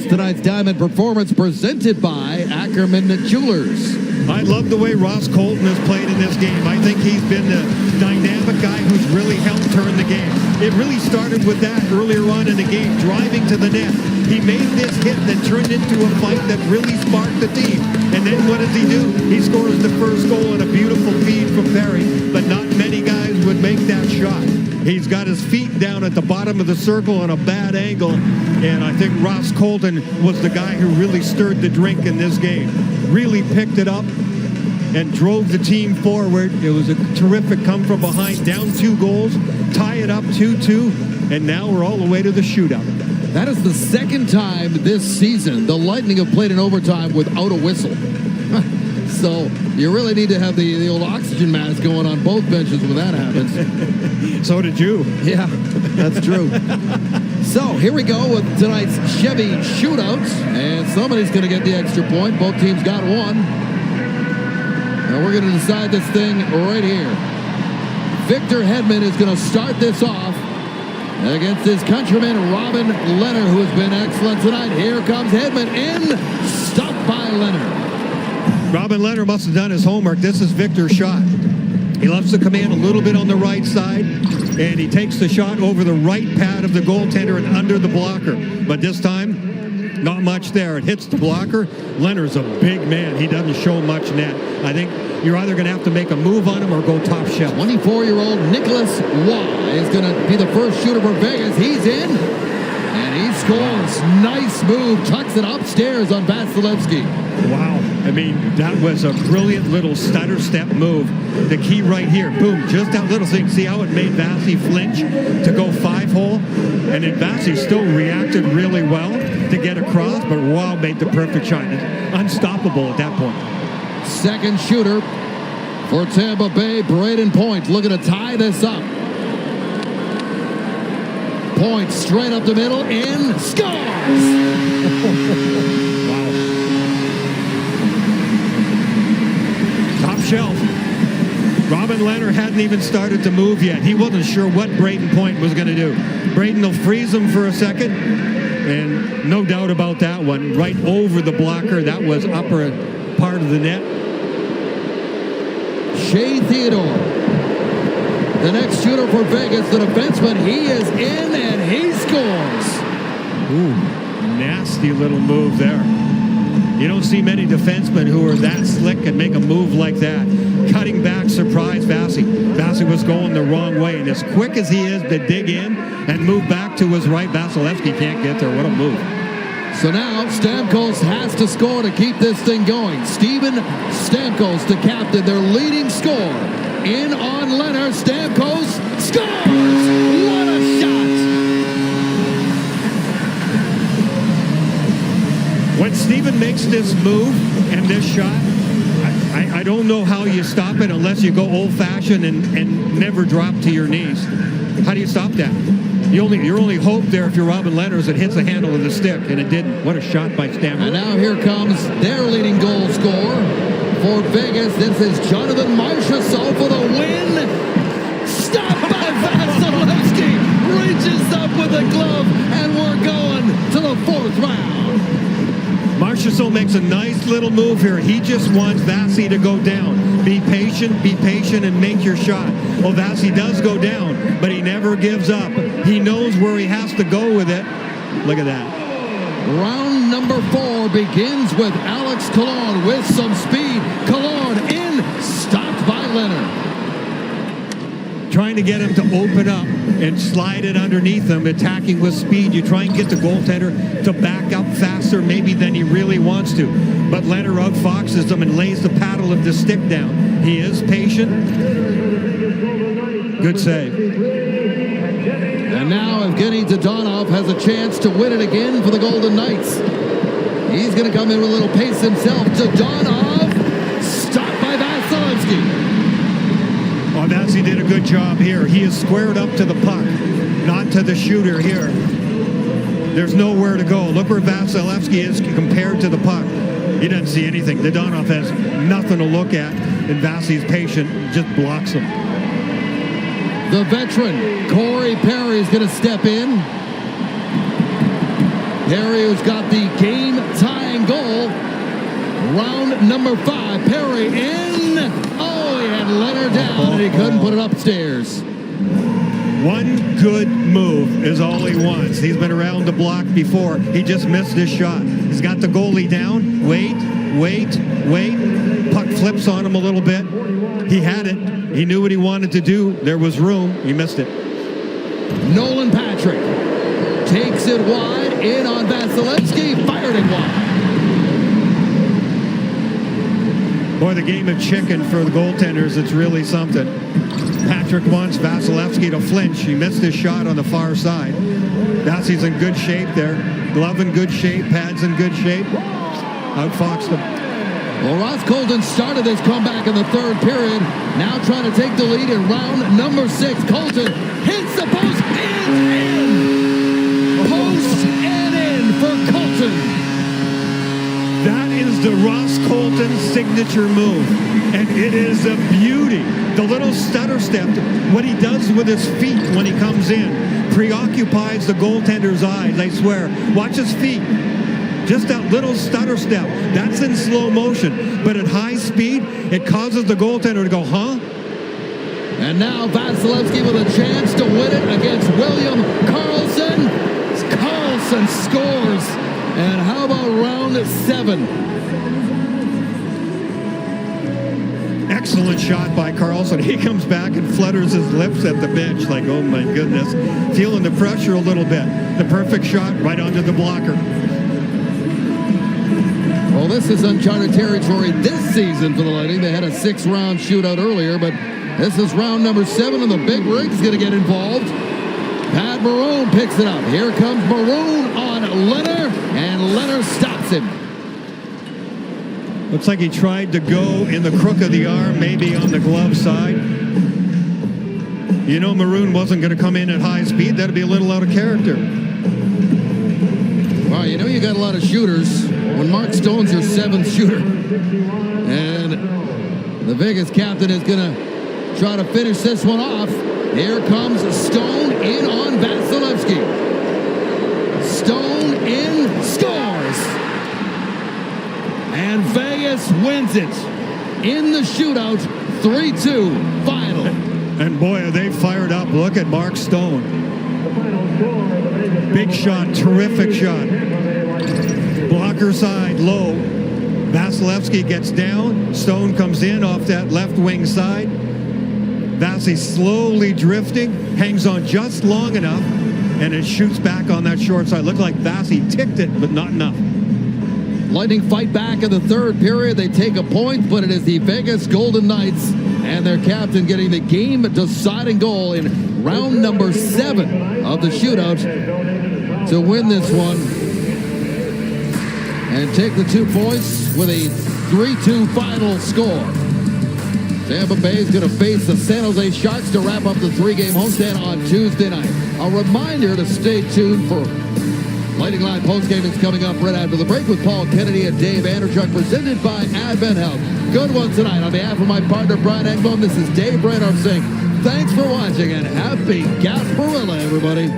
tonight's Diamond Performance presented by Ackerman Jewelers. I love the way Ross Colton has played in this game. I think he's been the dynamic guy who's really helped turn the game. It really started with that earlier on in the game, driving to the net. He made this hit that turned into a fight that really sparked the team. And then what does he do? He scores the first goal on a beautiful feed from Perry, but not many guys would make that shot. He's got his feet down at the bottom of the circle on a bad angle, and I think Ross Colton was the guy who really stirred the drink in this game. Really picked it up and drove the team forward. It was a terrific come from behind, down 2 goals, tie it up 2-2, and now we're all the way to the shootout. That is the second time this season the Lightning have played in overtime without a whistle. So you really need to have the old oxygen mask going on both benches when that happens. So did you. Yeah, that's true. So here we go with tonight's Chevy shootouts, and somebody's going to get the extra point. Both teams got one. And we're going to decide this thing right here. Victor Hedman is going to start this off against his countryman Robin Lehner, who has been excellent tonight. Here comes Hedman in, stopped by Lehner. Robin Lehner must have done his homework. This is Victor's shot. He loves to come in a little bit on the right side, and he takes the shot over the right pad of the goaltender and under the blocker. But this time, not much there. It hits the blocker. Lehner's a big man. He doesn't show much net. I think you're either going to have to make a move on him or go top shelf. 24-year-old Nicholas Waugh is going to be the first shooter for Vegas. He's in, and he scores. Nice move. Tucks it upstairs on Vasilevsky. Wow. I mean, that was a brilliant little stutter step move. The key right here. Boom. Just that little thing. See how it made Vasi flinch to go 5-hole? And then Vasi still reacted really well to get across, but Waugh made the perfect shot. Unstoppable at that point. Second shooter for Tampa Bay, Braden Point, looking to tie this up. Point straight up the middle and scores! Wow. Top shelf. Robin Lehner hadn't even started to move yet. He wasn't sure what Braden Point was going to do. Braden will freeze him for a second, and no doubt about that one. Right over the blocker. That was upper part of the net. Shea Theodore, the next shooter for Vegas, the defenseman. He is in and he scores. Ooh, nasty little move there. You don't see many defensemen who are that slick and make a move like that. Cutting back, surprise Vasi. Vasi was going the wrong way, and as quick as he is to dig in and move back to his right, Vasilevsky can't get there. What a move. So now Stamkos has to score to keep this thing going. Steven Stamkos, the captain, their leading scorer. In on Lehner, Stamkos scores! What a shot! When Steven makes this move and this shot, I don't know how you stop it unless you go old-fashioned and never drop to your knees. How do you stop that? Your only hope there, if you're Robin Lehner, is it hits the handle of the stick, and it didn't. What a shot by Stamkos. And now here comes their leading goal scorer for Vegas. This is Jonathan Marchessault for the win. Stopped by Vasilevsky. Reaches up with a glove, and we're going to the 4th round. Marchessault makes a nice little move here. He just wants Vasi to go down. Be patient, and make your shot. Well, Vasi does go down, but he never gives up. He knows where he has to go with it. Look at that. Round number 4 begins with Alex Killorn with some speed. Killorn in, stopped by Lehner. Trying to get him to open up and slide it underneath him, attacking with speed. You try and get the goaltender to back up faster maybe than he really wants to. But Lehner outfoxes him and lays the paddle of the stick down. He is patient. Good save. And now Evgeny Dadonov has a chance to win it again for the Golden Knights. He's going to come in with a little pace himself. Dadonov, stopped by Vasilevsky. Oh, Vasi did a good job here. He is squared up to the puck, not to the shooter here. There's nowhere to go. Look where Vasilevsky is compared to the puck. He doesn't see anything. Dadonov has nothing to look at, and Vasi's patient, just blocks him. The veteran, Corey Perry, is going to step in. Perry, who's got the round number 5. Perry in. Oh, he had Leonard down, and he couldn't put it upstairs. One good move is all he wants. He's been around the block before. He just missed his shot. He's got the goalie down. Wait. Puck flips on him a little bit. He had it. He knew what he wanted to do. There was room. He missed it. Nolan Patrick takes it wide, in on Vasilevsky, fired it wide. Boy, the game of chicken for the goaltenders, it's really something. Patrick wants Vasilevsky to flinch. He missed his shot on the far side. Vassie's in good shape there. Glove in good shape, pads in good shape. Outfoxed him. Well, Ross Colton started this comeback in the third period. Now trying to take the lead in round number 6. Colton hits the post and in. Post and in for Colton. That is the Ross Colton signature move, and it is a beauty. The little stutter step, what he does with his feet when he comes in, preoccupies the goaltender's eyes, I swear. Watch his feet. Just that little stutter step. That's in slow motion, but at high speed, it causes the goaltender to go, huh? And now Vasilevsky with a chance to win it against William Karlsson. Karlsson scores. And how about round 7? Excellent shot by Karlsson. He comes back and flutters his lips at the bench like, oh my goodness. Feeling the pressure a little bit. The perfect shot right onto the blocker. Well, this is uncharted territory this season for the Lightning. They had a 6-round shootout earlier, but this is round number 7, and the big rig's going to get involved. Pat Maroon picks it up. Here comes Maroon on Leonard, and Leonard stops him. Looks like he tried to go in the crook of the arm, maybe on the glove side. You know Maroon wasn't going to come in at high speed. That'd be a little out of character. Well, you know you got a lot of shooters when Mark Stone's your 7th shooter. And the Vegas captain is going to try to finish this one off. Here comes Stone in on Vasilevsky. Stone in, scores. And Vegas wins it in the shootout, 3-2 final. And boy, are they fired up. Look at Mark Stone. Big shot, terrific shot. Blocker side, low. Vasilevsky gets down. Stone comes in off that left wing side. Vasi slowly drifting, hangs on just long enough, and it shoots back on that short side. Looked like Vasi ticked it, but not enough. Lightning fight back in the third period. They take a point, but it is the Vegas Golden Knights and their captain getting the game-deciding goal in round number 7 of the shootout to win this one and take the 2 points with a 3-2 final score. Tampa Bay is going to face the San Jose Sharks to wrap up the 3-game homestand on Tuesday night. A reminder to stay tuned for Lightning Line postgame is coming up right after the break with Paul Kennedy and Dave Anderchuk, presented by Advent Health. Good one tonight. On behalf of my partner, Brian Engblom, this is Dave Brenner saying thanks for watching and happy Gasparilla, everybody.